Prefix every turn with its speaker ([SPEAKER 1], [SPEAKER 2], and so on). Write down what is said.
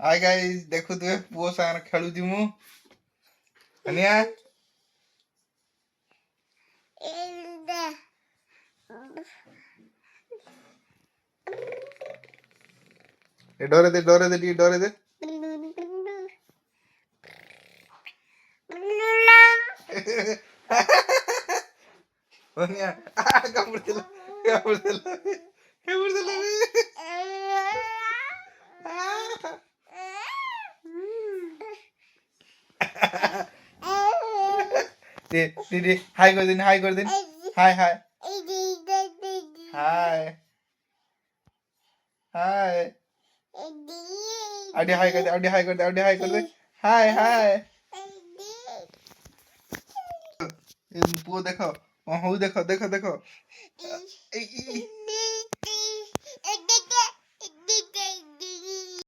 [SPEAKER 1] hi guys देखो तुए पुओ सागर खेलुची मु अनिया ए डोरे दे टी डोरे दे अनिया कामुर्दिला कामुर्दिला कामुर्दिला दे हाय कर दिन हाय हाय हाय हाय अडी हाय कर दे अडी हाय कर दे अडी हाय कर दे हाय हाय पुओ देखो हो देखो देखो देखो